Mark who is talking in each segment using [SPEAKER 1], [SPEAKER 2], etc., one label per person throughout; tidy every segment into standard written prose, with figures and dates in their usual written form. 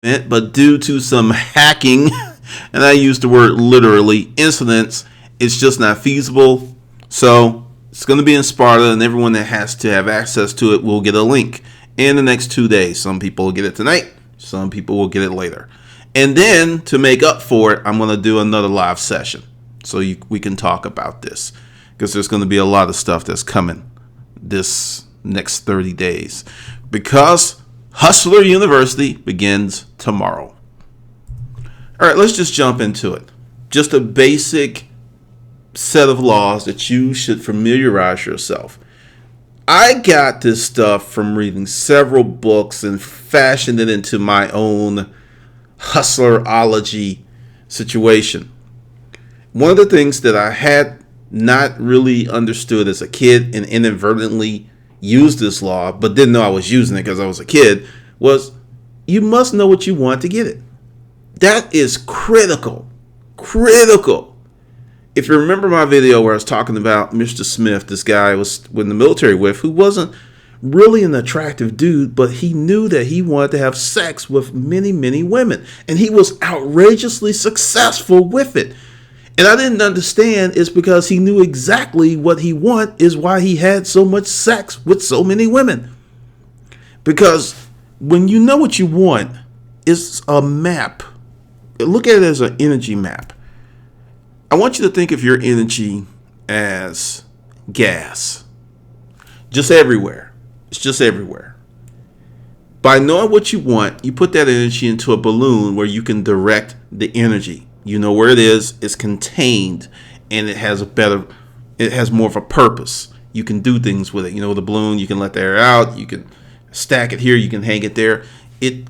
[SPEAKER 1] but due to some hacking, and I use the word literally, incidents, it's just not feasible. So it's going to be in Sparta, and everyone that has to have access to it will get a link in the next 2 days. Some people will get it tonight, some people will get it later. And then to make up for it, I'm going to do another live session so we can talk about this, because there's going to be a lot of stuff that's coming this next 30 days, because Hustler University begins tomorrow. All right, let's just jump into it. Just a basic set of laws that you should familiarize yourself. I got this stuff from reading several books and fashioned it into my own hustlerology situation. One of the things that I had not really understood as a kid and inadvertently used this law, but didn't know I was using it because I was a kid, was you must know what you want to get it. That is critical. Critical. If you remember my video where I was talking about Mr. Smith, this guy I was in the military with, who wasn't really an attractive dude, but he knew that he wanted to have sex with many, many women. And he was outrageously successful with it. And I didn't understand it's because he knew exactly what he wanted is why he had so much sex with so many women. Because when you know what you want, it's a map. Look at it as an energy map. I want you to think of your energy as gas. Just everywhere. It's just everywhere. By knowing what you want, you put that energy into a balloon where you can direct the energy. You know where it is, it's contained, and it has more of a purpose. You can do things with it. You know, the balloon, you can let the air out, you can stack it here, you can hang it there. It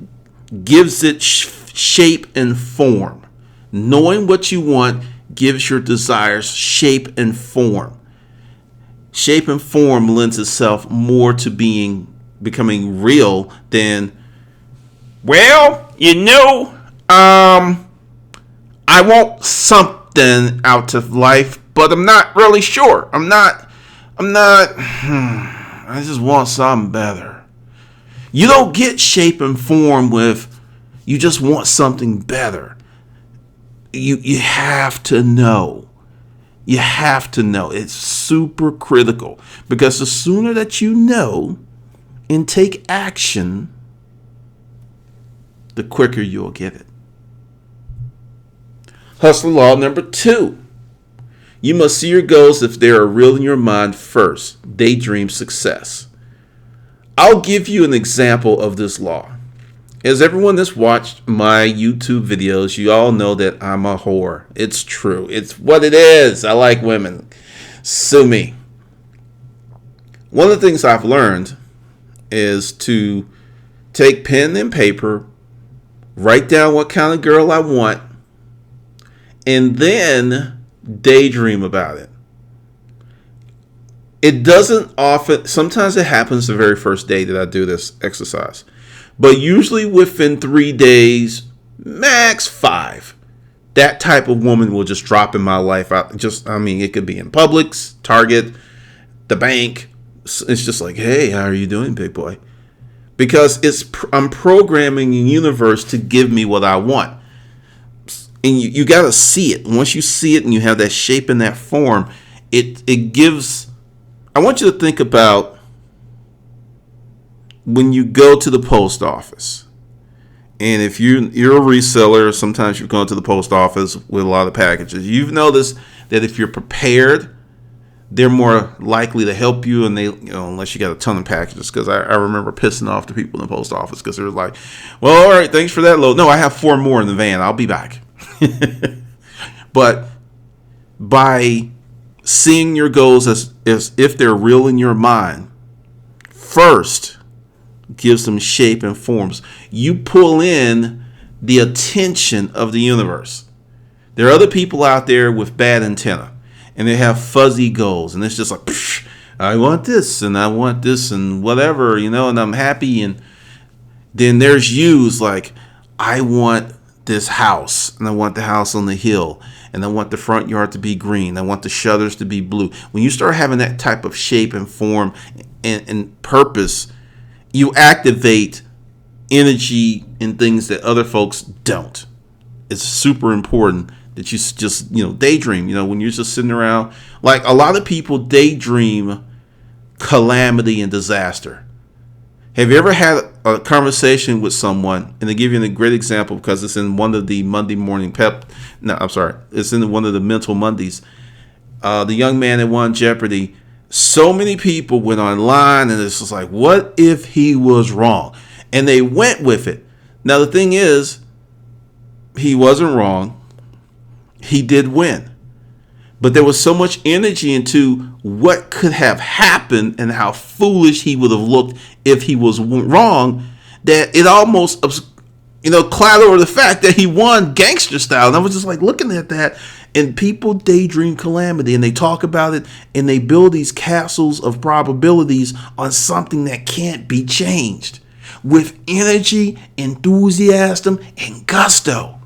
[SPEAKER 1] gives it shape and form. Knowing what you want gives your desires shape and form. Shape and form lends itself more to becoming real than, well, I want something out of life, but I'm not really sure. I just want something better. You don't get shape and form with, you just want something better. You have to know. You have to know. It's super critical, because the sooner that you know and take action, the quicker you'll get it. Hustler law number 2. You must see your goals if they are real in your mind first. Daydream success. I'll give you an example of this law. As everyone that's watched my YouTube videos, you all know that I'm a whore. It's true. It's what it is. I like women. Sue me. One of the things I've learned is to take pen and paper, write down what kind of girl I want, and then daydream about it. It doesn't often, sometimes it happens the very first day that I do this exercise. But usually within 3 days, max 5, that type of woman will just drop in my life. It could be in Publix, Target, the bank. It's just like, hey, how are you doing, big boy? Because I'm programming the universe to give me what I want. And you got to see it. Once you see it and you have that shape and that form, it gives. I want you to think about when you go to the post office. And if you're a reseller, sometimes you're going to the post office with a lot of packages. You've noticed that if you're prepared, they're more likely to help you, and unless you got a ton of packages. Because I remember pissing off the people in the post office because they were like, well, all right, thanks for that load. No, I have 4 more in the van. I'll be back. But by seeing your goals as if they're real in your mind, first gives them shape and forms. You pull in the attention of the universe. There are other people out there with bad antenna, and they have fuzzy goals, and it's just like, I want this and I want this and whatever, and I'm happy. And then there's yous like, I want this house, and I want the house on the hill, and I want the front yard to be green. I want the shutters to be blue. When you start having that type of shape and form and purpose, you activate energy in things that other folks don't. It's super important that you just, daydream. When you're just sitting around, like a lot of people daydream calamity and disaster. Have you ever had a conversation with someone, and they give you a great example because it's in one of the Monday morning it's in one of the Mental Mondays. The young man that won Jeopardy, so many people went online and it's just like, what if he was wrong? And they went with it. Now the thing is, he wasn't wrong. He did win. But there was so much energy into what could have happened and how foolish he would have looked if he was wrong, that it almost, clouded over the fact that he won gangster style. And I was just like looking at that, and people daydream calamity and they talk about it and they build these castles of probabilities on something that can't be changed with energy, enthusiasm, and gusto.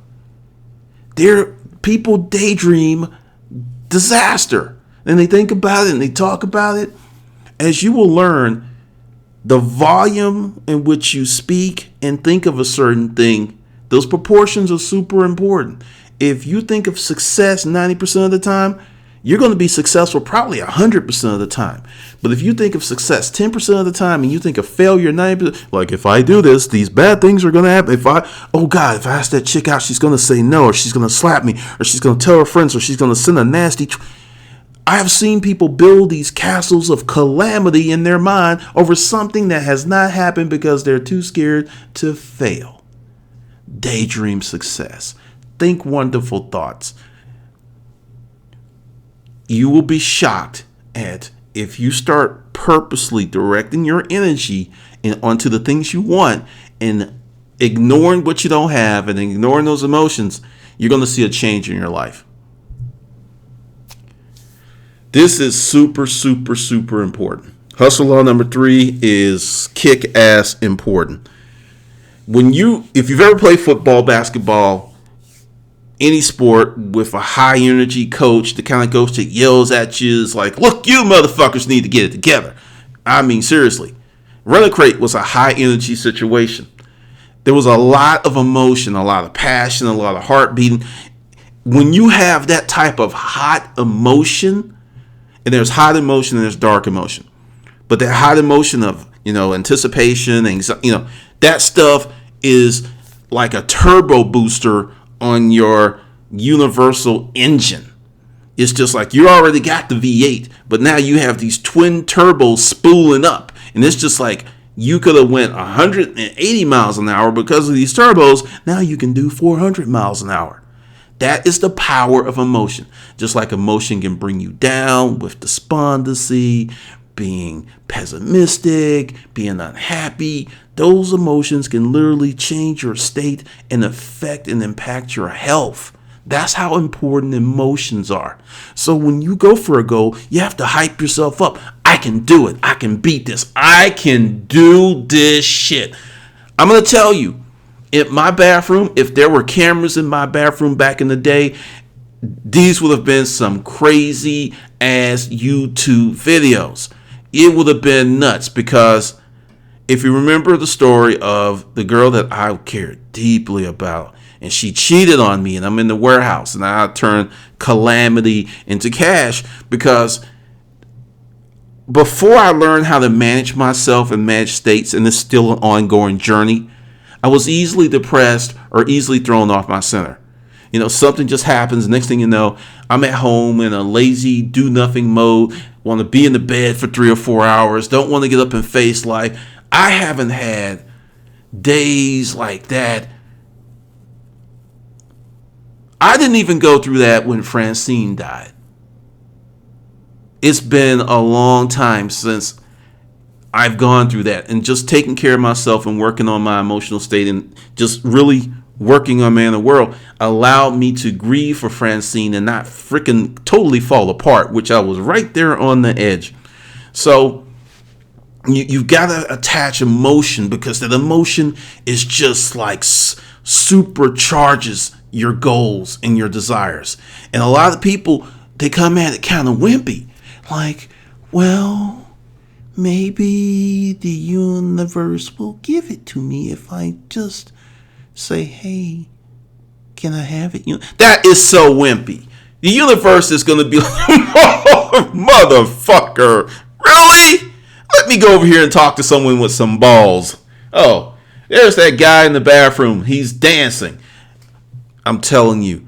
[SPEAKER 1] People daydream disaster, and they think about it and they talk about it. As you will learn, the volume in which you speak and think of a certain thing, those proportions are super important. If you think of success 90% of the time, you're going to be successful probably 100% of the time. But if you think of success 10% of the time and you think of failure 90%, like if I do this, these bad things are going to happen. If I ask that chick out, she's going to say no, or she's going to slap me, or she's going to tell her friends, or she's going to send a nasty. I have seen people build these castles of calamity in their mind over something that has not happened because they're too scared to fail. Daydream success. Think wonderful thoughts. You will be shocked at if you start purposely directing your energy onto the things you want and ignoring what you don't have and ignoring those emotions, you're going to see a change in your life. This is super, super, super important. Hustle law number 3 is kick-ass important. If you've ever played football, basketball, any sport with a high energy coach, the kind of coach that yells at you, is like, look, you motherfuckers need to get it together. I mean, seriously. Running Crate was a high energy situation. There was a lot of emotion, a lot of passion, a lot of heart beating. When you have that type of hot emotion, and there's hot emotion and there's dark emotion, but that hot emotion of, anticipation, anxiety, that stuff is like a turbo booster on your universal engine. It's just like you already got the V8, but now you have these twin turbos spooling up, and it's just like you could have went 180 miles an hour because of these turbos. Now you can do 400 miles an hour. That is the power of emotion. Just like emotion can bring you down with despondency, being pessimistic, being unhappy. Those emotions can literally change your state and affect and impact your health. That's how important emotions are. So when you go for a goal, you have to hype yourself up. I can do it. I can beat this. I can do this shit. I'm going to tell you, in my bathroom, if there were cameras in my bathroom back in the day, these would have been some crazy ass YouTube videos. It would have been nuts, because if you remember the story of the girl that I cared deeply about, and she cheated on me, and I'm in the warehouse, and I turned calamity into cash, because before I learned how to manage myself and manage states, and it's still an ongoing journey, I was easily depressed or easily thrown off my center. Something just happens. Next thing you know, I'm at home in a lazy, do-nothing mode, want to be in the bed for 3 or 4 hours, don't want to get up and face life. I haven't had days like that. I didn't even go through that when Francine died. It's been a long time since I've gone through that, and just taking care of myself and working on my emotional state and just really working on Man of the World allowed me to grieve for Francine and not freaking totally fall apart, which I was right there on the edge. So you've got to attach emotion, because that emotion is just like supercharges your goals and your desires. And a lot of people, they come at it kind of wimpy, like, well, maybe the universe will give it to me if I just say, hey, can I have it? That is so wimpy. The universe is going to be like, motherfucker, really? Let me go over here and talk to someone with some balls. Oh, there's that guy in the bathroom. He's dancing. I'm telling you,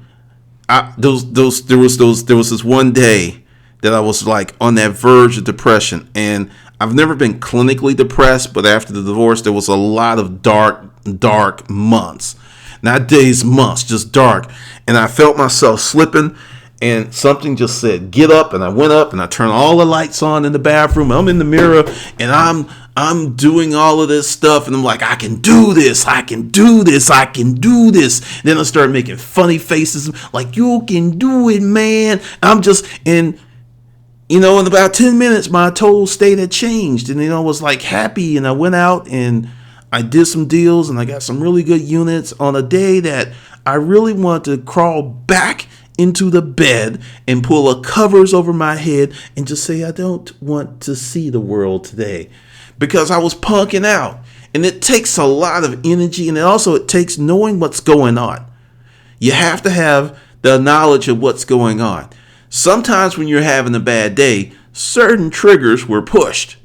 [SPEAKER 1] there was this one day that I was like on that verge of depression, and I've never been clinically depressed, but after the divorce, there was a lot of dark months. Not days, months, just dark. And I felt myself slipping, and something just said, get up. And I went up and I turned all the lights on in the bathroom. I'm in the mirror and I'm doing all of this stuff. And I'm like, I can do this. I can do this. I can do this. And then I started making funny faces like, you can do it, man. I'm just in about 10 minutes, my total state had changed. And, I was like happy. And I went out and I did some deals and I got some really good units on a day that I really wanted to crawl back into the bed and pull the covers over my head and just say, I don't want to see the world today, because I was punking out. And it takes a lot of energy, and it takes knowing what's going on. You have to have the knowledge of what's going on. Sometimes when you're having a bad day, certain triggers were pushed.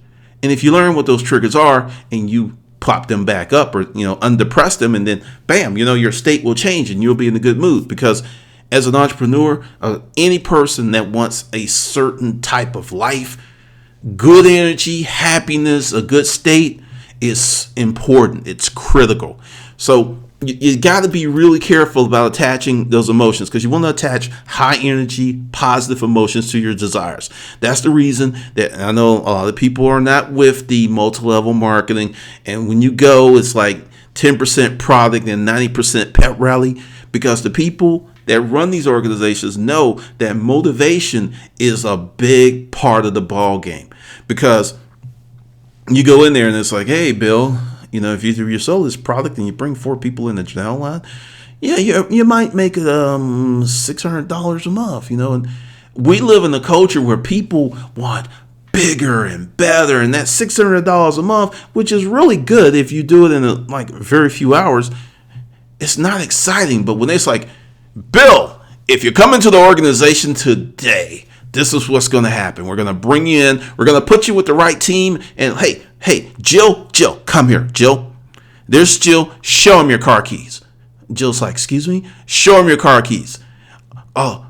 [SPEAKER 1] And if you learn what those triggers are and you pop them back up or, undepress them, and then bam, your state will change and you'll be in a good mood. Because as an entrepreneur, any person that wants a certain type of life, good energy, happiness, a good state is important. It's critical. So you got to be really careful about attaching those emotions, because you want to attach high energy, positive emotions to your desires. That's the reason that I know a lot of people are not with the multi-level marketing. And when you go, it's like 10% product and 90% pep rally, because the people that run these organizations know that motivation is a big part of the ball game. Because you go in there and it's like, hey, Bill, if you sell this product and you bring 4 people in the channel line, you might make $600 a month, and we live in a culture where people want bigger and better, and that's $600 a month, which is really good if you do it in very few hours. It's not exciting, but when it's like, Bill, if you come into the organization today, this is what's going to happen. We're going to bring you in. We're going to put you with the right team. And hey, Jill, come here. Jill, there's Jill. Show him your car keys. Jill's like, excuse me? Show him your car keys. Oh,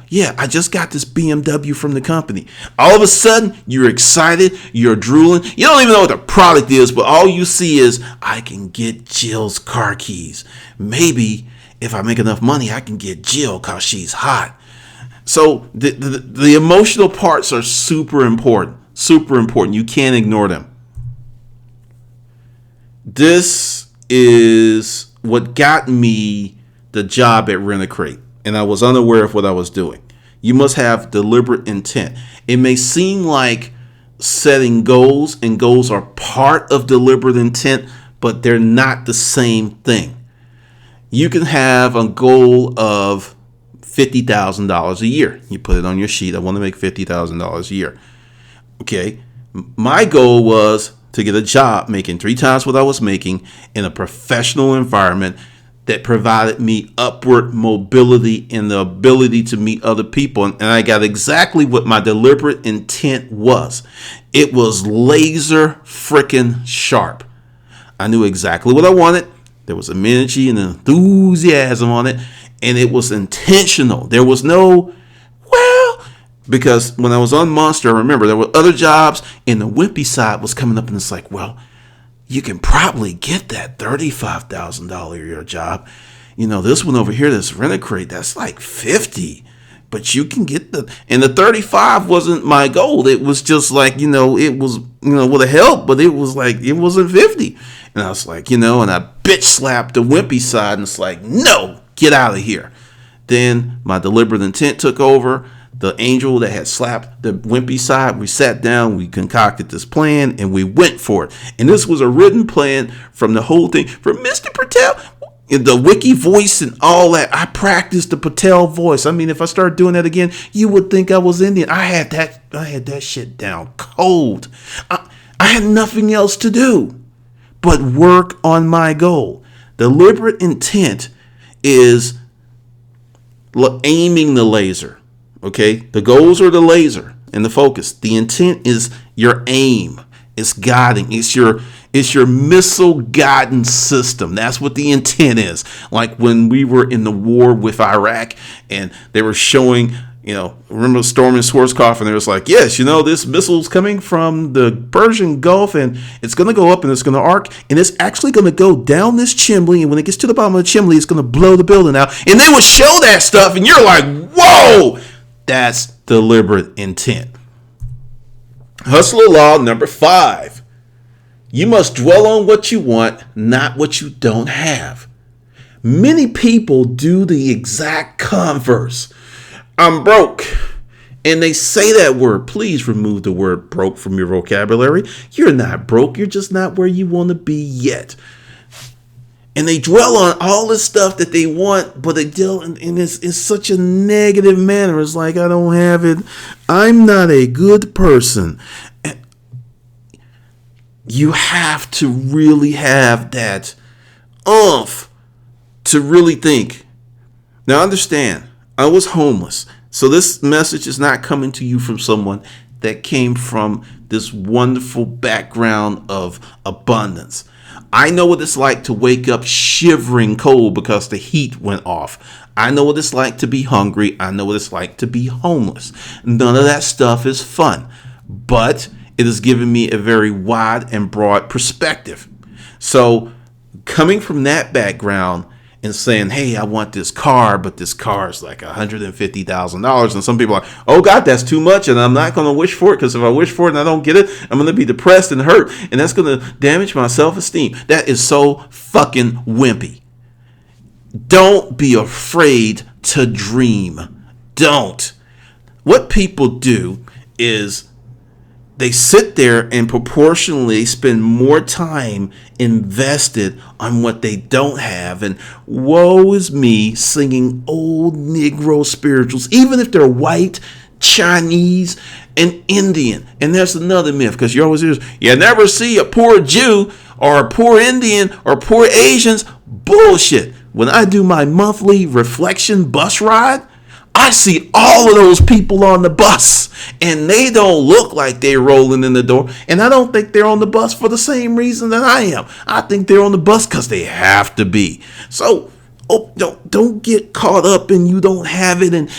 [SPEAKER 1] yeah, I just got this BMW from the company. All of a sudden, you're excited. You're drooling. You don't even know what the product is, but all you see is, I can get Jill's car keys. Maybe if I make enough money, I can get Jill because she's hot. So the emotional parts are super important. Super important. You can't ignore them. This is what got me the job at Rent-A-Crate, and I was unaware of what I was doing. You must have deliberate intent. It may seem like setting goals, and goals are part of deliberate intent, but they're not the same thing. You can have a goal of $50,000 a year. You put it on your sheet. I want to make $50,000 a year. Okay. My goal was to get a job making 3 times what I was making in a professional environment that provided me upward mobility and the ability to meet other people. And I got exactly what my deliberate intent was. It was laser freaking sharp. I knew exactly what I wanted. There was some energy and enthusiasm on it, and it was intentional. There was no, because when I was on Monster, I remember there were other jobs, and the wimpy side was coming up, and it's like, you can probably get that $35,000 a year job. This one over here, this Rent-A-Crate, that's like 50, but you can get and the 35 wasn't my goal. It was just like, it was, with a help, but it was like, it wasn't 50. And I was like, and I bitch slapped the wimpy side, and it's like, no, get out of here. Then my deliberate intent took over. The angel that had slapped the wimpy side, we sat down, we concocted this plan, and we went for it. And this was a written plan from the whole thing. From Mr. Patel, In the wiki voice and all that, I practiced the Patel voice. I mean, if I started doing that again, you would think I was Indian. I had that shit down cold. I had nothing else to do but work on my goal. Deliberate intent is aiming the laser. Okay, the goals are the laser and the focus. The intent is your aim. It's guiding. It's your missile guidance system. That's what the intent is. Like when we were in the war with Iraq and they were showing, remember storming Schwarzkopf, and they was like, yes, this missile's coming from the Persian Gulf and it's going to go up and it's going to arc and it's actually going to go down this chimney. And when it gets to the bottom of the chimney, it's going to blow the building out. And they would show that stuff and you're like, whoa, that's deliberate intent. Hustler law number 5. You must dwell on what you want, not what you don't have. Many people do the exact converse. I'm broke. And they say that word. Please remove the word broke from your vocabulary. You're not broke. You're just not where you want to be yet. And they dwell on all this stuff that they want, but they deal in it's such a negative manner. It's like, I don't have it. I'm not a good person. You have to really have that oomph to really think. Now understand, I was homeless. So this message is not coming to you from someone that came from this wonderful background of abundance. I know what it's like to wake up shivering cold because the heat went off. I know what it's like to be hungry. I know what it's like to be homeless. None of that stuff is fun, but it has given me a very wide and broad perspective. So coming from that background and saying, hey, I want this car, but this car is like $150,000. And some people are, oh God, that's too much. And I'm not going to wish for it because if I wish for it and I don't get it, I'm going to be depressed and hurt. And that's going to damage my self-esteem. That is so fucking wimpy. Don't be afraid to dream. Don't. What people do is they sit there and proportionally spend more time invested on what they don't have. And woe is me singing old Negro spirituals, even if they're white, Chinese, and Indian. And there's another myth, because you always hear, you never see a poor Jew or a poor Indian or poor Asians. Bullshit. When I do my monthly reflection bus ride, I see all of those people on the bus and they don't look like they're rolling in the door. And I don't think they're on the bus for the same reason that I am. I think they're on the bus because they have to be. So don't get caught up in you don't have it, and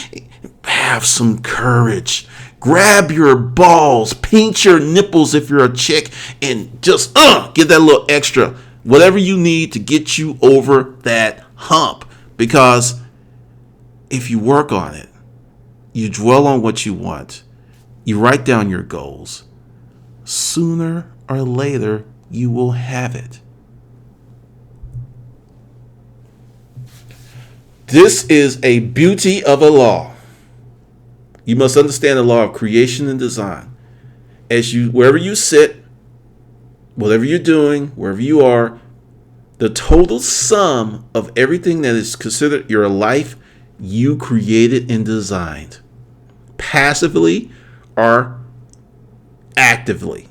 [SPEAKER 1] have some courage. Grab your balls, pinch your nipples if you're a chick, and just get that little extra, whatever you need to get you over that hump. Because if you work on it, you dwell on what you want, you write down your goals, sooner or later you will have it. This is a beauty of a law. You must understand the law of creation and design. Wherever you sit, whatever you're doing, wherever you are, the total sum of everything that is considered your life, you created and designed, passively or actively.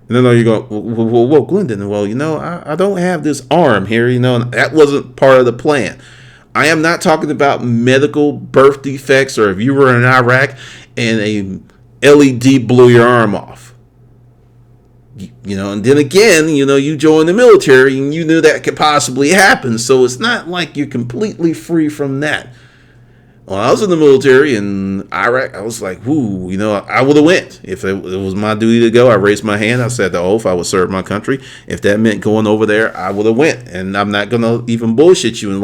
[SPEAKER 1] And then you go, well, Glendon, I don't have this arm here, and that wasn't part of the plan. I am not talking about medical birth defects, or if you were in Iraq and a LED blew your arm off. And then again, you joined the military and you knew that could possibly happen. So it's not like you're completely free from that. When I was in the military in Iraq, I was like, I would have went. If it was my duty to go, I raised my hand. I said the oath, I would serve my country. If that meant going over there, I would have went. And I'm not going to even bullshit you. And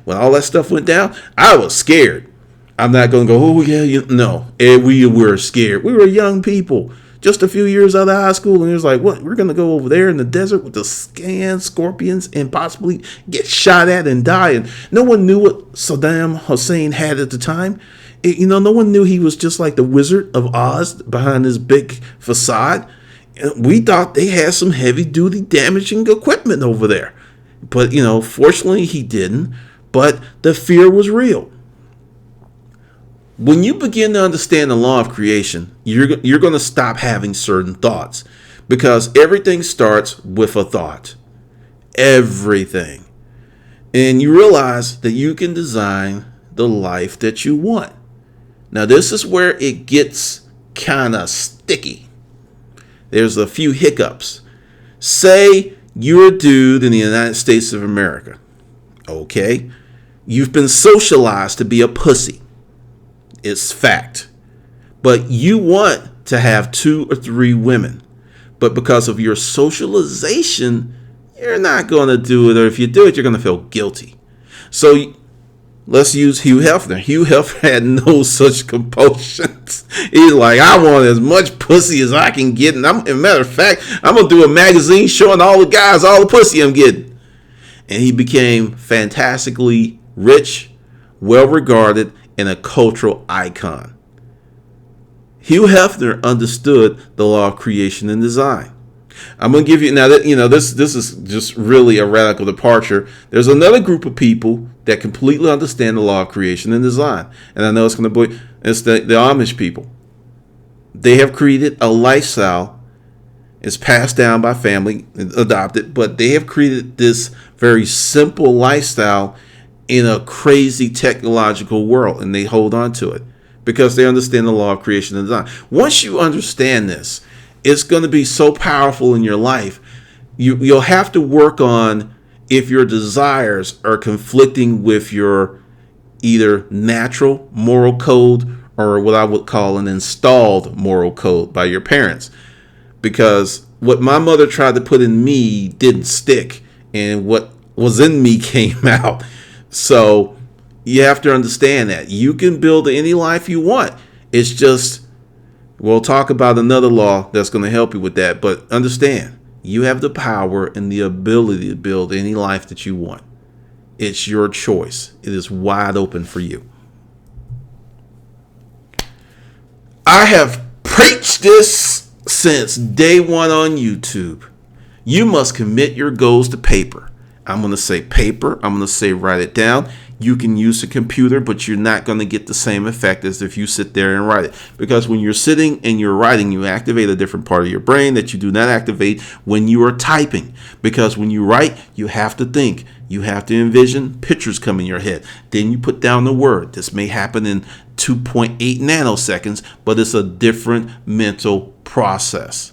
[SPEAKER 1] when all that stuff went down, I was scared. I'm not going to go, no. And we were scared. We were young people, just a few years out of high school. And it was like, what? We're going to go over there in the desert with the scorpions and possibly get shot at and die. And no one knew what Saddam Hussein had at the time. No one knew he was just like the Wizard of Oz behind his big facade. We thought they had some heavy duty damaging equipment over there. But, fortunately he didn't. But the fear was real. When you begin to understand the law of creation, you're going to stop having certain thoughts, because everything starts with a thought. Everything. And you realize that you can design the life that you want. Now, this is where it gets kind of sticky. There's a few hiccups. Say you're a dude in the United States of America. Okay. You've been socialized to be a pussy. It's fact. But you want to have 2 or 3 women. But because of your socialization, you're not going to do it. Or if you do it, you're going to feel guilty. So let's use Hugh Hefner. Hugh Hefner had no such compulsions. He's like, I want as much pussy as I can get. And as a matter of fact, I'm going to do a magazine showing all the guys all the pussy I'm getting. And he became fantastically rich, well regarded, and a cultural icon. Hugh Hefner understood the law of creation and design. I'm going to give you now that this is just really a radical departure. There's another group of people that completely understand the law of creation and design, and I know it's going to be it's the Amish people. They have created a lifestyle. It's passed down by family, adopted, but they have created this very simple lifestyle in a crazy technological world, and they hold on to it because they understand the law of creation and design. Once you understand this, it's going to be so powerful in your life. You'll have to work on if your desires are conflicting with your either natural moral code or what I would call an installed moral code by your parents. Because what my mother tried to put in me didn't stick, and what was in me came out. So you have to understand that you can build any life you want. It's just, we'll talk about another law that's going to help you with that. But understand, you have the power and the ability to build any life that you want. It's your choice. It is wide open for you. I have preached this since day one on YouTube. You must commit your goals to paper. I'm going to say paper. I'm going to say write it down. You can use a computer, but you're not going to get the same effect as if you sit there and write it. Because when you're sitting and you're writing, you activate a different part of your brain that you do not activate when you are typing. Because when you write, you have to think. You have to envision pictures come in your head. Then you put down the word. This may happen in 2.8 nanoseconds, but it's a different mental process.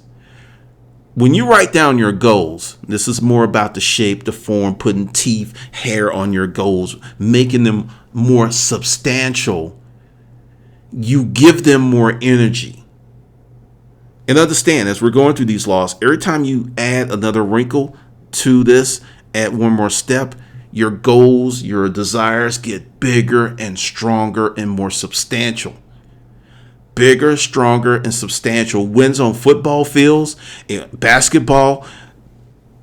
[SPEAKER 1] When you write down your goals, this is more about the shape, the form, putting teeth, hair on your goals, making them more substantial. You give them more energy. And understand, as we're going through these laws, every time you add another wrinkle to this, add one more step, your goals, your desires get bigger and stronger and more substantial. Bigger, stronger, and substantial. Wins on football fields, basketball,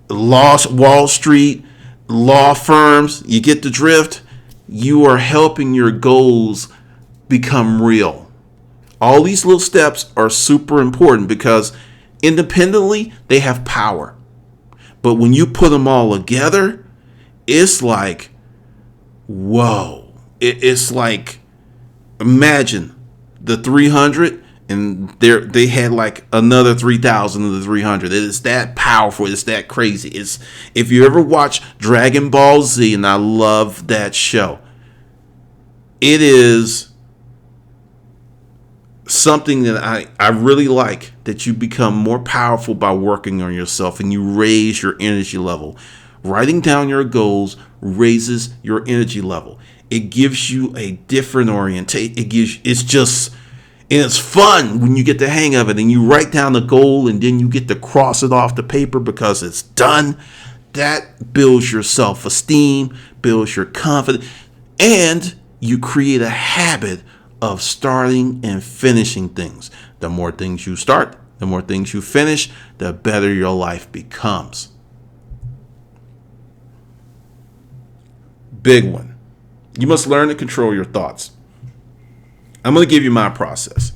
[SPEAKER 1] Wall Street, law firms. You get the drift. You are helping your goals become real. All these little steps are super important because independently they have power. But when you put them all together, it's like, whoa. It's like, imagine the 300 and they had like another 3,000 of the 300. It is that powerful. It's that crazy. It's, if you ever watch Dragon Ball Z, and I love that show, it is something that I really like, that you become more powerful by working on yourself and you raise your energy level. Writing down your goals raises your energy level. It gives you a different orientation. And it's fun when you get the hang of it and you write down the goal and then you get to cross it off the paper because it's done. That builds your self-esteem, builds your confidence, and you create a habit of starting and finishing things. The more things you start, the more things you finish, the better your life becomes. Big one. You must learn to control your thoughts. I'm going to give you my process.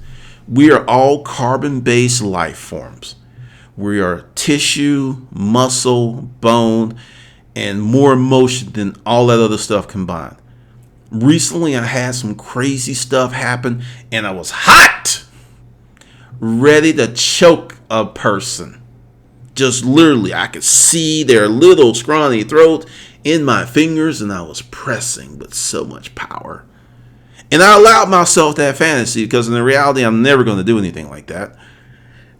[SPEAKER 1] We are all carbon-based life forms. We are tissue, muscle, bone, and more emotion than all that other stuff combined. Recently, I had some crazy stuff happen, and I was hot, ready to choke a person. Just literally, I could see their little scrawny throat in my fingers, and I was pressing with so much power. And I allowed myself that fantasy because in the reality, I'm never going to do anything like that.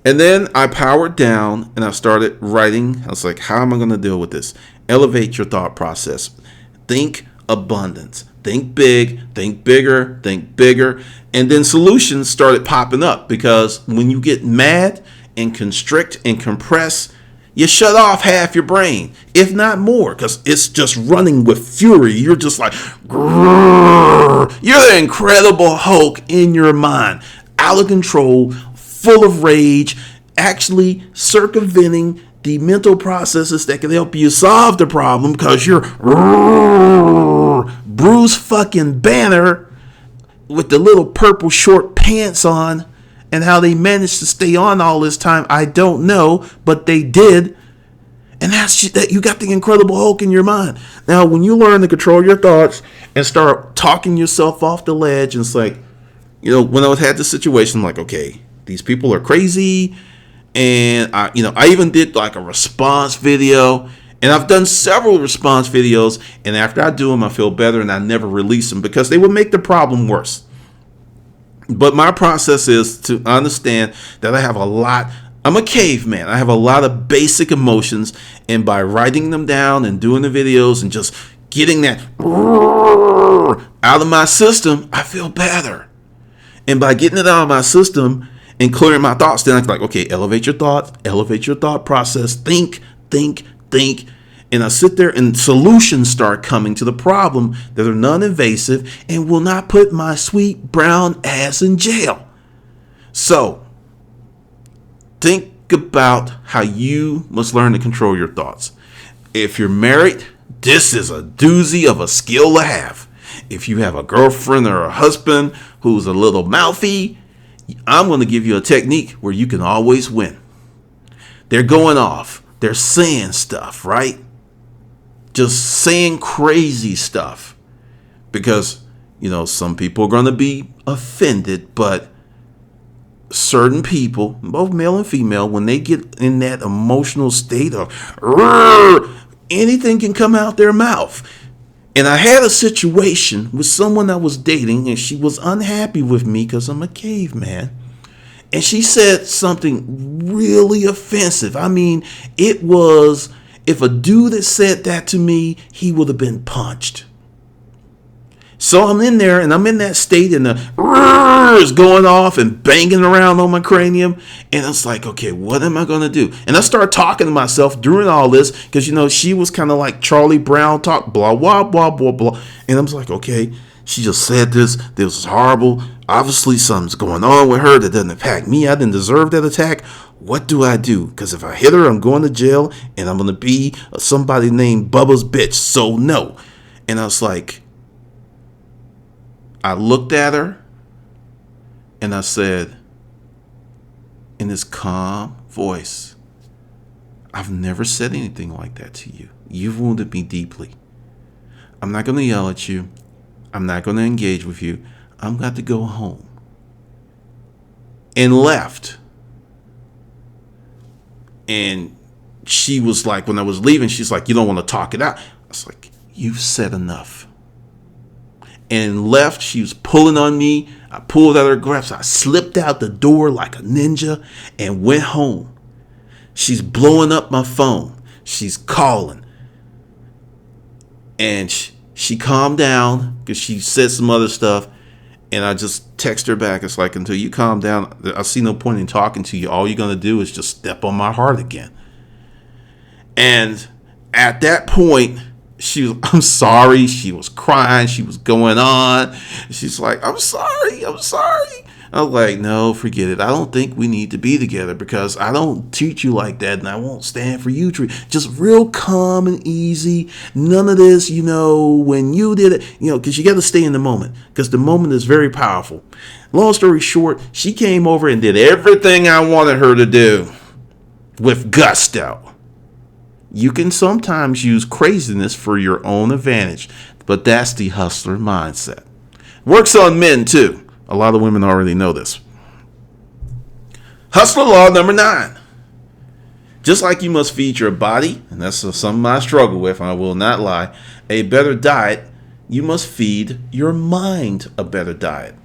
[SPEAKER 1] And then I powered down and I started writing. I was like, how am I going to deal with this? Elevate your thought process. Think abundance. Think big, think bigger, think bigger. And then solutions started popping up because when you get mad and constrict and compress, you shut off half your brain, if not more, because it's just running with fury. You're just like, grrr. You're the Incredible Hulk in your mind, out of control, full of rage, actually circumventing the mental processes that can help you solve the problem because you're Bruce fucking Banner with the little purple short pants on. And how they managed to stay on all this time, I don't know, but they did. And that's that. You got the Incredible Hulk in your mind. Now, when you learn to control your thoughts and start talking yourself off the ledge, and it's like, when I had this situation, I'm like, okay, these people are crazy. And I even did like a response video, and I've done several response videos. And after I do them, I feel better, and I never release them because they would make the problem worse. But my process is to understand that I'm a caveman. I have a lot of basic emotions. And by writing them down and doing the videos and just getting that out of my system, I feel better. And by getting it out of my system and clearing my thoughts, then I'm like, okay, elevate your thoughts, elevate your thought process, think. And I sit there and solutions start coming to the problem that are non-invasive and will not put my sweet brown ass in jail. So think about how you must learn to control your thoughts. If you're married, this is a doozy of a skill to have. If you have a girlfriend or a husband who's a little mouthy, I'm going to give you a technique where you can always win. They're going off. They're saying stuff, right? Just saying crazy stuff because, some people are going to be offended, but certain people, both male and female, when they get in that emotional state of anything can come out their mouth. And I had a situation with someone I was dating, and she was unhappy with me because I'm a caveman. And she said something really offensive. I mean, it was... If a dude had said that to me, he would have been punched. So I'm in there and I'm in that state and the is going off and banging around on my cranium. And it's like, okay, what am I going to do? And I start talking to myself during all this because, she was kind of like Charlie Brown talk, blah, blah, blah, blah, blah. And I'm like, okay, she just said this. This was horrible. Obviously, something's going on with her that doesn't impact me. I didn't deserve that attack. What do I do? Because if I hit her, I'm going to jail and I'm going to be somebody named Bubba's bitch. So no. And I was like, I looked at her and I said, in this calm voice, I've never said anything like that to you. You've wounded me deeply. I'm not going to yell at you. I'm not going to engage with you. I'm going to go home. And left. And she was like, when I was leaving, she's like, you don't want to talk it out. I was like, you've said enough. And left. She was pulling on me. I pulled out her grasp. I slipped out the door like a ninja and went home. She's blowing up my phone. She's calling. And she calmed down because she said some other stuff. And I just text her back. It's like, until you calm down, I see no point in talking to you. All you're going to do is just step on my heart again. And at that point, I'm sorry. She was crying. She was going on. She's like, I'm sorry. I was like, no, forget it. I don't think we need to be together because I don't treat you like that and I won't stand for you. Just real calm and easy. None of this, when you did it, because you got to stay in the moment because the moment is very powerful. Long story short, she came over and did everything I wanted her to do with gusto. You can sometimes use craziness for your own advantage, but that's the hustler mindset. Works on men too. A lot of women already know this. Hustler law number 9. Just like you must feed your body, and that's something I struggle with, I will not lie, a better diet, you must feed your mind a better diet.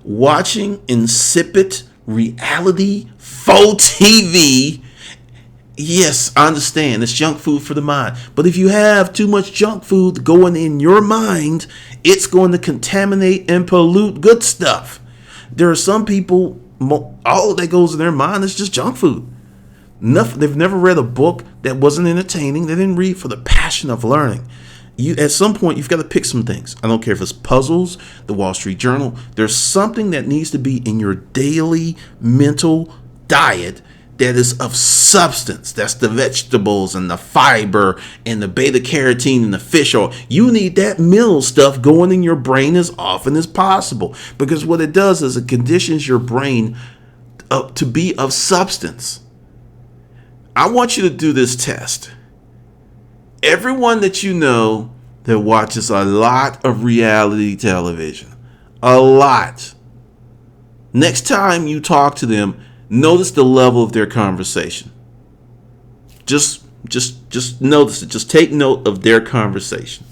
[SPEAKER 1] Watching insipid reality, faux TV, yes, I understand, it's junk food for the mind. But if you have too much junk food going in your mind, it's going to contaminate and pollute good stuff. There are some people, all that goes in their mind is just junk food. They've never read a book that wasn't entertaining. They didn't read for the passion of learning. At some point, you've got to pick some things. I don't care if it's puzzles, the Wall Street Journal. There's something that needs to be in your daily mental diet that is of substance. That's the vegetables and the fiber and the beta carotene and the fish oil. You need that mineral stuff going in your brain as often as possible, because what it does is it conditions your brain to be of substance. I want you to do this test. Everyone that you know that watches a lot of reality television, a lot. Next time you talk to them, notice the level of their conversation. Just notice it. Just take note of their conversation.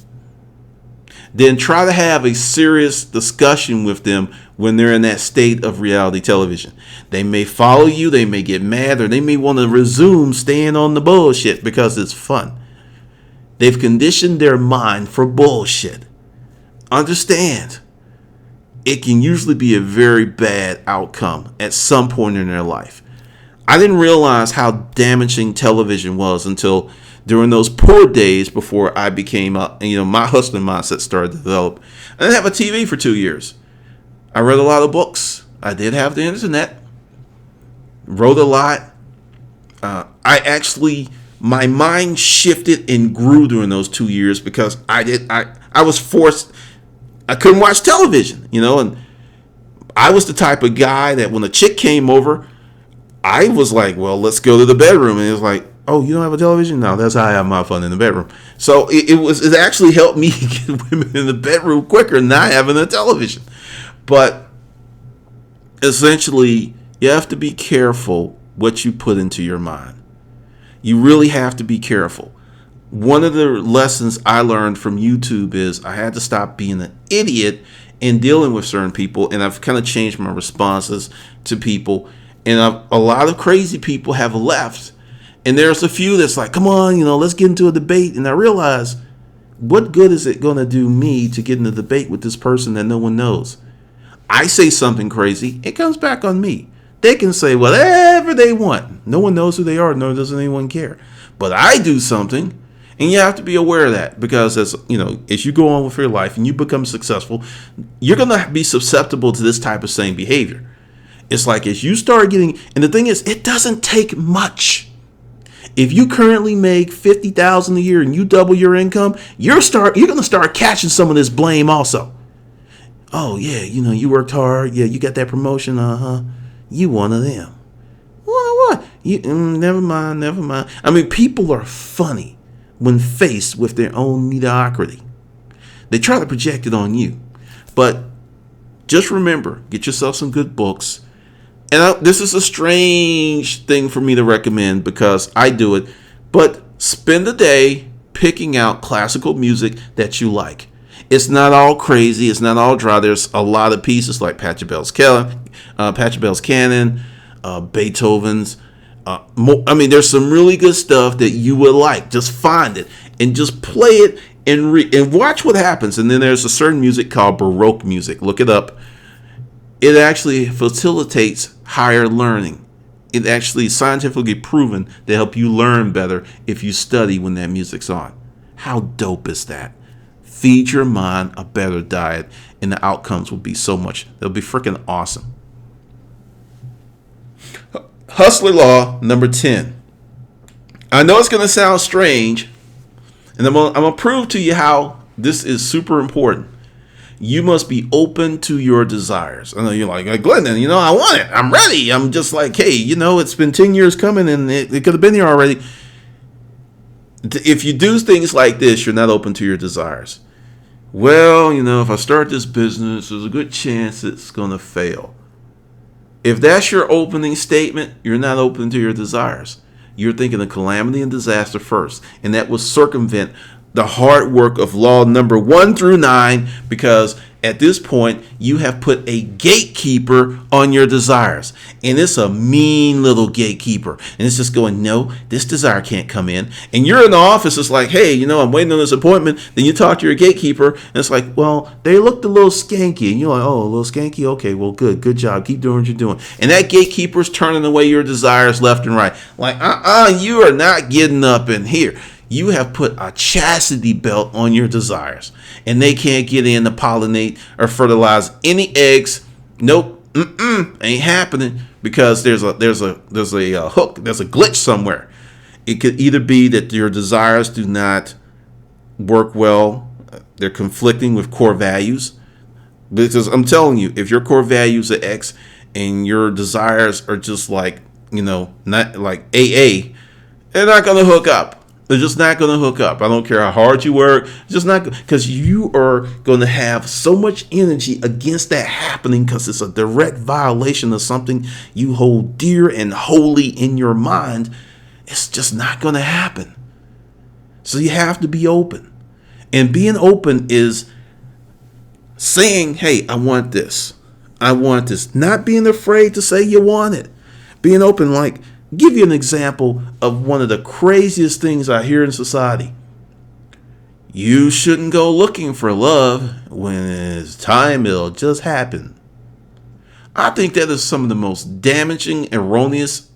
[SPEAKER 1] Then try to have a serious discussion with them when they're in that state of reality television. They may follow you, they may get mad, or they may want to resume staying on the bullshit because it's fun. They've conditioned their mind for bullshit. Understand, it can usually be a very bad outcome at some point in their life. I didn't realize how damaging television was until during those poor days before I became my hustling mindset started to develop. I didn't have a TV for 2 years. I read a lot of books. I did have the internet. Wrote a lot. My mind shifted and grew during those 2 years because I was forced. I couldn't watch television, and I was the type of guy that when a chick came over, I was like, well, let's go to the bedroom. And it was like, oh, you don't have a television? No, that's how I have my fun in the bedroom. So it actually helped me get women in the bedroom quicker not having a television. But essentially, you have to be careful what you put into your mind. You really have to be careful. One of the lessons I learned from YouTube is I had to stop being an idiot in dealing with certain people, and I've kind of changed my responses to people. And a lot of crazy people have left. And there's a few that's like, come on, let's get into a debate. And I realize, what good is it going to do me to get in a debate with this person that no one knows? I say something crazy, it comes back on me. They can say whatever they want. No one knows who they are, nor does anyone care. But I do something, and you have to be aware of that, because as you go on with your life and you become successful, you're going to be susceptible to this type of same behavior. It's like as you start getting, and the thing is, it doesn't take much. If you currently make $50,000 a year and you double your income, you're going to start catching some of this blame also. Oh yeah, you worked hard. Yeah, you got that promotion. You one of them. What? Never mind. I mean, people are funny when faced with their own mediocrity. They try to project it on you, but just remember, get yourself some good books. And this is a strange thing for me to recommend because I do it, but spend a day picking out classical music that you like. It's not all crazy. It's not all dry. There's a lot of pieces like Pachelbel's Canon, Beethoven's. There's some really good stuff that you would like. Just find it and just play it and watch what happens. And then there's a certain music called Baroque music. Look it up. It actually facilitates higher learning. It actually is scientifically proven to help you learn better if you study when that music's on. How dope is that? Feed your mind a better diet, and the outcomes will be they'll be freaking awesome. Hustler law number 10. I know it's going to sound strange, and I'm going to prove to you how this is super important. You must be open to your desires. I know you're like, Glendon, I want it. I'm ready. I'm just like, hey, it's been 10 years coming and it could have been here already. If you do things like this, you're not open to your desires. Well, if I start this business, there's a good chance it's going to fail. If that's your opening statement, you're not open to your desires. You're thinking of calamity and disaster first, and that will circumvent the hard work of law number 1 through 9, because at this point you have put a gatekeeper on your desires, and it's a mean little gatekeeper, and it's just going, no, this desire can't come in. And you're in the office, it's like, hey, I'm waiting on this appointment. Then you talk to your gatekeeper, and it's like, well, they looked a little skanky, and you're like, oh, a little skanky, okay, well, good job, keep doing what you're doing. And that gatekeeper's turning away your desires left and right, like, you are not getting up in here. You have put a chastity belt on your desires, and they can't get in to pollinate or fertilize any eggs. Nope, ain't happening, because there's a hook, there's a glitch somewhere. It could either be that your desires do not work well, they're conflicting with core values. Because I'm telling you, if your core values are X and your desires are just like, not like AA, they're not gonna hook up. They're just not going to hook up. I don't care how hard you work. Just not, because you are going to have so much energy against that happening, because it's a direct violation of something you hold dear and holy in your mind. It's just not going to happen. So you have to be open. And being open is saying, hey, I want this. I want this. Not being afraid to say you want it. Being open, like, give you an example of one of the craziest things I hear in society. You shouldn't go looking for love. When it's time, it'll just happen. I think that is some of the most damaging, erroneous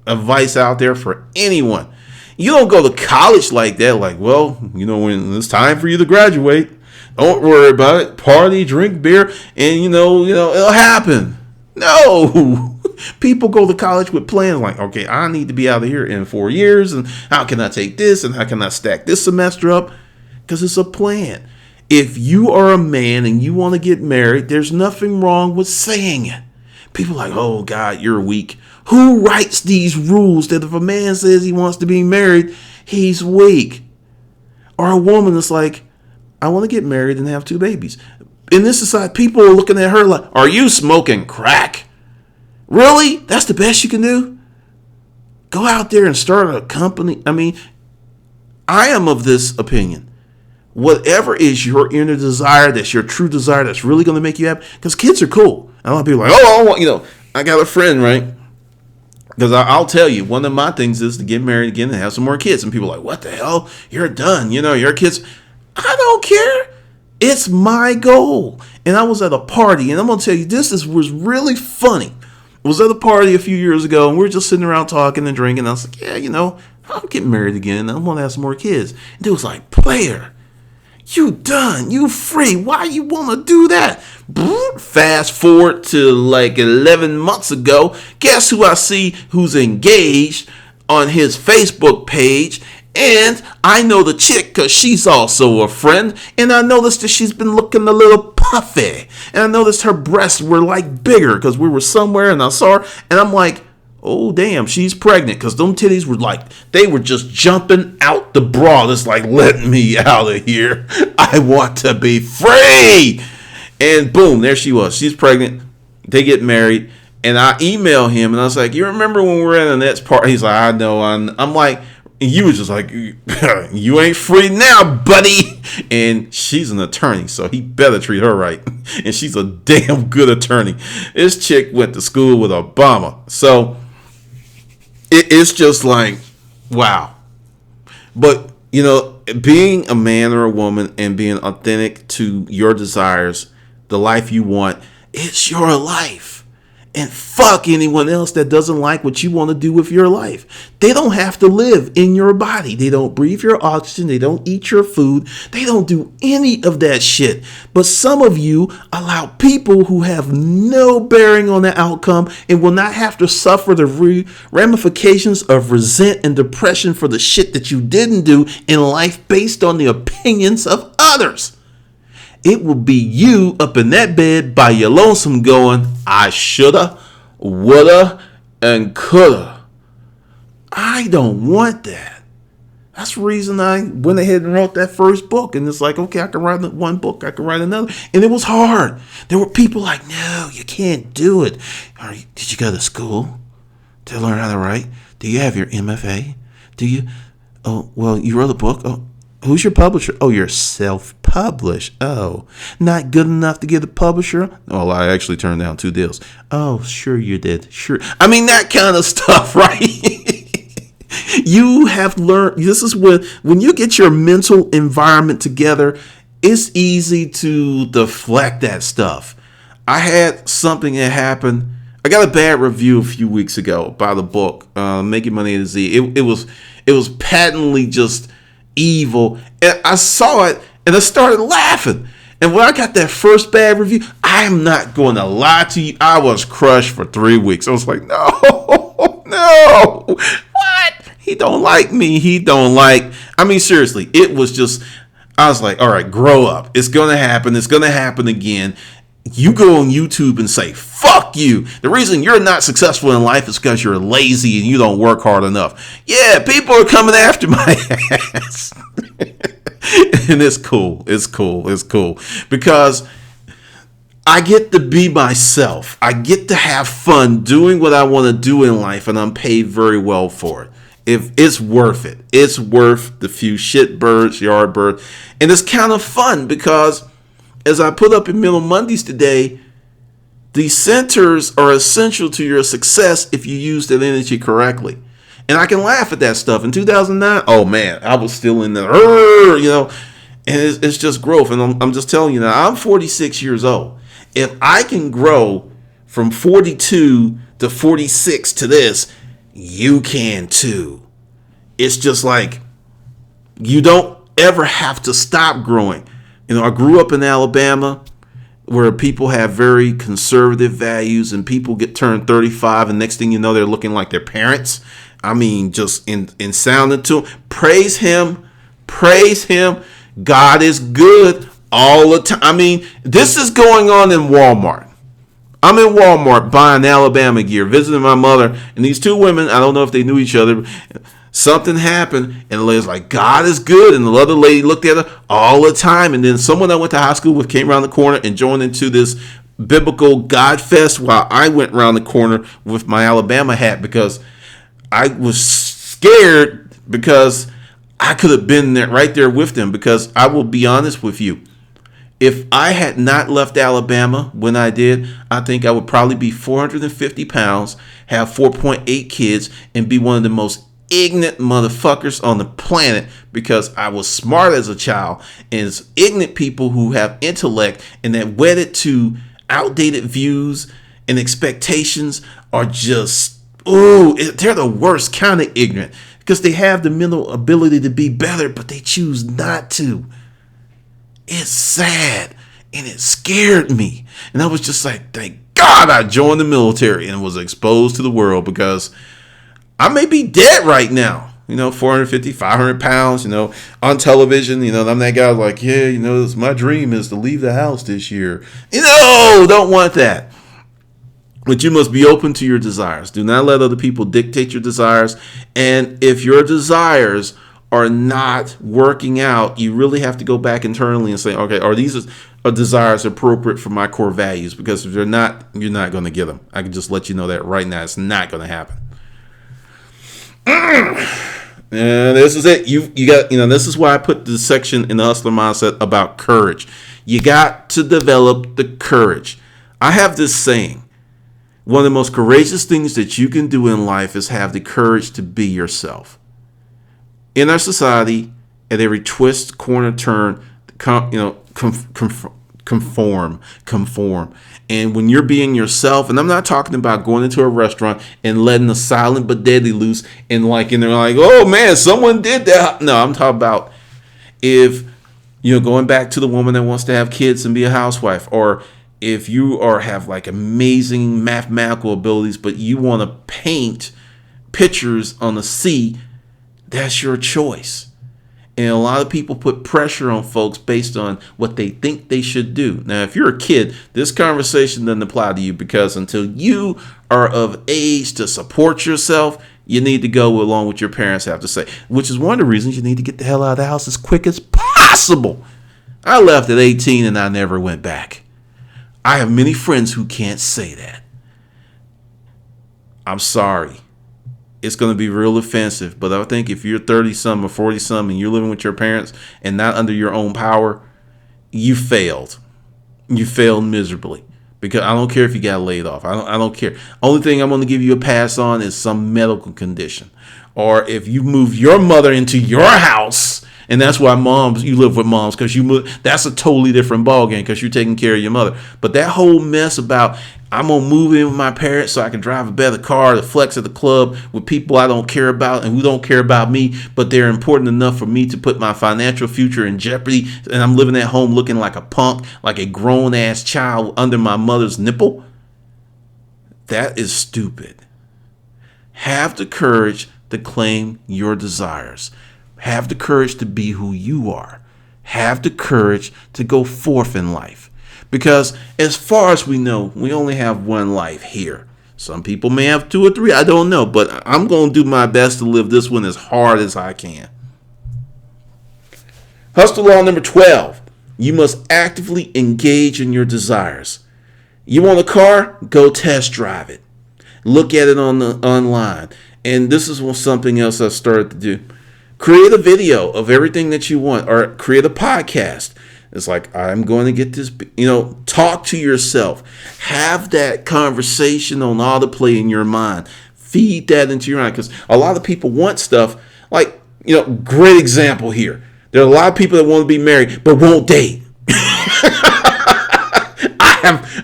[SPEAKER 1] advice out there for anyone. You don't go to college like that, like, well, when it's time for you to graduate, don't worry about it. Party, drink beer, and it'll happen. No. People go to college with plans like, okay, I need to be out of here in 4 years, and how can I take this, and how can I stack this semester up? Because it's a plan. If you are a man and you want to get married, there's nothing wrong with saying it. People are like, oh God, you're weak. Who writes these rules that if a man says he wants to be married, he's weak? Or a woman is like, I want to get married and have 2 babies. In this society, people are looking at her like, are you smoking crack? Really? That's the best you can do? Go out there and start a company. I mean, I am of this opinion. Whatever is your inner desire, that's your true desire, that's really going to make you happy. Because kids are cool. And a lot of people are like, oh, I want, I got a friend, right? Because I'll tell you, one of my things is to get married again and have some more kids. And people are like, what the hell? You're done. Your kids. I don't care. It's my goal. And I was at a party, and I'm going to tell you, was really funny. I was at a party a few years ago, and we were just sitting around talking and drinking. And I was like, yeah, I'm getting married again, and I'm going to have some more kids. And they was like, player, you done. You free. Why you want to do that? Fast forward to like 11 months ago. Guess who I see who's engaged on his Facebook page? And I know the chick because she's also a friend. And I noticed that she's been looking a little puffy. And I noticed her breasts were like bigger because we were somewhere and I saw her. And I'm like, oh, damn, she's pregnant. Because them titties were like, they were just jumping out the bra. It's like, let me out of here. I want to be free. And boom, there she was. She's pregnant. They get married. And I email him and I was like, you remember when we were at the next party? He's like, I know. I'm like, and you was just like, you ain't free now, buddy. And she's an attorney, so he better treat her right. And she's a damn good attorney. This chick went to school with Obama. So it's just like, wow. But, being a man or a woman and being authentic to your desires, the life you want, it's your life. And fuck anyone else that doesn't like what you want to do with your life. They don't have to live in your body. They don't breathe your oxygen. They don't eat your food. They don't do any of that shit. But some of you allow people who have no bearing on the outcome and will not have to suffer the ramifications of resent and depression for the shit that you didn't do in life based on the opinions of others. It will be you up in that bed by your lonesome going, I shoulda, woulda, and coulda. I don't want that. That's the reason I went ahead and wrote that first book. And it's like, okay, I can write one book, I can write another. And it was hard. There were people like, no, you can't do it. Did you go to school to learn how to write? Do you have your MFA? Do you? Oh, well, you wrote a book? Oh, who's your publisher? Oh, you're self-published. Oh, not good enough to get a publisher? Oh, I actually turned down 2 deals. Oh, sure you did. Sure. I mean, that kind of stuff, right? You have learned, this is when you get your mental environment together, it's easy to deflect that stuff. I had something that happened. I got a bad review a few weeks ago about the book, Making Money A to Z. It was patently just evil. And I saw it and I started laughing. And when I got that first bad review, I am not going to lie to you, I was crushed for 3 weeks. I was like, no, no. What? He don't like me. I mean, seriously, it was just, I was like, all right, grow up. It's going to happen. It's going to happen again. You go on YouTube and say, fuck you. The reason you're not successful in life is because you're lazy and you don't work hard enough. Yeah, people are coming after my ass. And it's cool. It's cool. It's cool. Because I get to be myself. I get to have fun doing what I want to do in life, and I'm paid very well for it. If it's worth it. It's worth the few shit birds, yard birds. And it's kind of fun because, as I put up in Middle Mondays today, the centers are essential to your success if you use that energy correctly. And I can laugh at that stuff. In 2009, oh man, I was still in the, and it's just growth. And I'm just telling you now, I'm 46 years old. If I can grow from 42 to 46 to this, you can too. It's just like, you don't ever have to stop growing. I grew up in Alabama where people have very conservative values and people get turned 35 and next thing you know, they're looking like their parents. I mean, just in sounding to him. Praise him. Praise him. God is good all the time. I mean, this is going on in Walmart. I'm in Walmart buying Alabama gear, visiting my mother, and these 2 women, I don't know if they knew each other, something happened, and the lady's like, God is good, and the other lady looked at her all the time, and then someone I went to high school with came around the corner and joined into this biblical God fest while I went around the corner with my Alabama hat because I was scared because I could have been there right there with them because I will be honest with you. If I had not left Alabama when I did, I think I would probably be 450 pounds, have 4.8 kids, and be one of the most ignorant motherfuckers on the planet because I was smart as a child. And it's ignorant people who have intellect and that wedded to outdated views and expectations are just, they're the worst kind of ignorant because they have the mental ability to be better, but they choose not to. It's sad and it scared me. And I was just like, thank God I joined the military and was exposed to the world because I may be dead right now. 450, 500 pounds, on television, I'm that guy like, yeah, my dream is to leave the house this year. Don't want that. But you must be open to your desires. Do not let other people dictate your desires. And if your desires are not working out, you really have to go back internally and say, okay, are these desires appropriate for my core values? Because if they're not, you're not going to get them. I can just let you know that right now. It's not going to happen. And this is it. You got, this is why I put the section in the Hustler Mindset about courage. You got to develop the courage. I have this saying. One of the most courageous things that you can do in life is have the courage to be yourself. In our society, at every twist, corner, turn, conform. And when you're being yourself, and I'm not talking about going into a restaurant and letting the silent but deadly loose and they're like, oh man, someone did that. No, I'm talking about if, going back to the woman that wants to have kids and be a housewife, or if you have amazing mathematical abilities, but you want to paint pictures on the sea, that's your choice. And a lot of people put pressure on folks based on what they think they should do. Now, if you're a kid, this conversation doesn't apply to you because until you are of age to support yourself, You need to go along with your parents have to say, which is one of the reasons you need to get the hell out of the house as quick as possible. I left at 18 and I never went back. I have many friends who can't say that. I'm sorry. It's going to be real offensive, but I think if you're 30-some or 40-some and you're living with your parents and not under your own power, you failed. You failed miserably. Because I don't care if you got laid off. I don't care. Only thing I'm going to give you a pass on is some medical condition. Or if you move your mother into your house, and that's why you live with moms, because that's a totally different ballgame because you're taking care of your mother. But that whole mess about I'm going to move in with my parents so I can drive a better car to flex at the club with people I don't care about and who don't care about me, but they're important enough for me to put my financial future in jeopardy, and I'm living at home looking like a punk, like a grown-ass child under my mother's nipple. That is stupid. Have the courage to claim your desires. Have the courage to be who you are. Have the courage to go forth in life. Because as far as we know, we only have one life here. Some people may have 2 or 3, I don't know. But I'm going to do my best to live this one as hard as I can. Hustle law number 12. You must actively engage in your desires. You want a car? Go test drive it. Look at it online. And this is something else I started to do. Create a video of everything that you want, or create a podcast. It's like, I'm going to get this, talk to yourself. Have that conversation on autoplay in your mind. Feed that into your mind, because a lot of people want stuff like, great example here. There are a lot of people that want to be married, but won't date.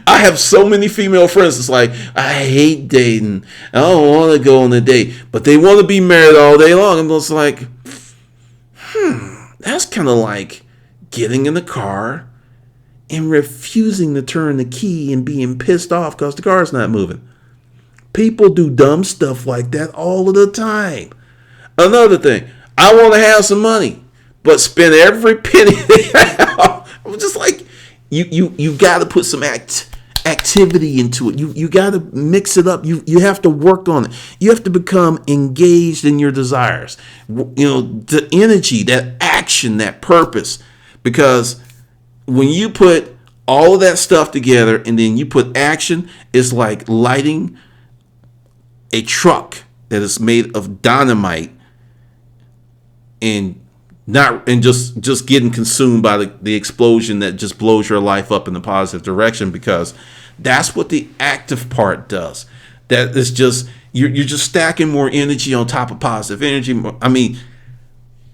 [SPEAKER 1] I have so many female friends. It's like, I hate dating. I don't want to go on a date, but they want to be married all day long. I'm just like, that's kind of like getting in the car and refusing to turn the key and being pissed off because the car's not moving. People do dumb stuff like that all of the time. Another thing, I want to have some money, but spend every penny they have. I'm just like, you got to put some activity into it. You got to mix it up. You have to work on it. You have to become engaged in your desires. The energy, that action, that purpose. Because when you put all of that stuff together and then you put action, it's like lighting a truck that is made of dynamite and just getting consumed by the explosion that just blows your life up in the positive direction, because that's what the active part does. That is just you're just stacking more energy on top of positive energy. I mean,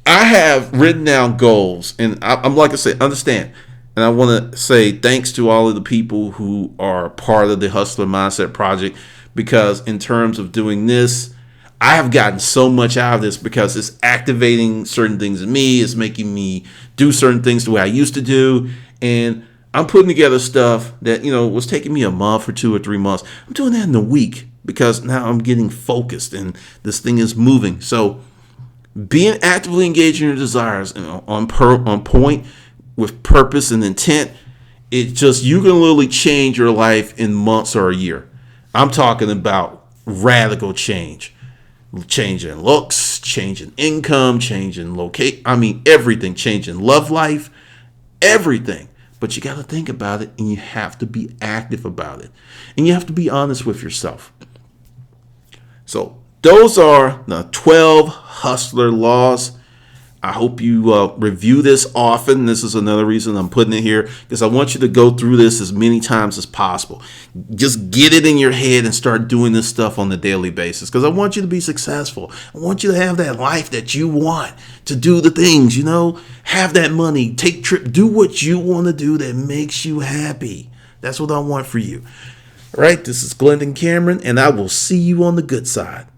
[SPEAKER 1] I have written down goals, and I'm like I said, understand. And I want to say thanks to all of the people who are part of the Hustler Mindset Project, because in terms of doing this, I have gotten so much out of this because it's activating certain things in me. It's making me do certain things the way I used to do. And I'm putting together stuff that, was taking me a month or 2 or 3 months. I'm doing that in a week because now I'm getting focused and this thing is moving. So being actively engaged in your desires on point with purpose and intent, you can literally change your life in months or a year. I'm talking about radical change. Changing looks, changing income, changing everything, changing love life, everything. But you got to think about it, and you have to be active about it. And you have to be honest with yourself. So those are the 12 hustler laws. I hope you review this often. This is another reason I'm putting it here, because I want you to go through this as many times as possible. Just get it in your head and start doing this stuff on a daily basis, because I want you to be successful. I want you to have that life that you want, to do the things, have that money, take trip, do what you want to do that makes you happy. That's what I want for you. All right, this is Glendon Cameron, and I will see you on the good side.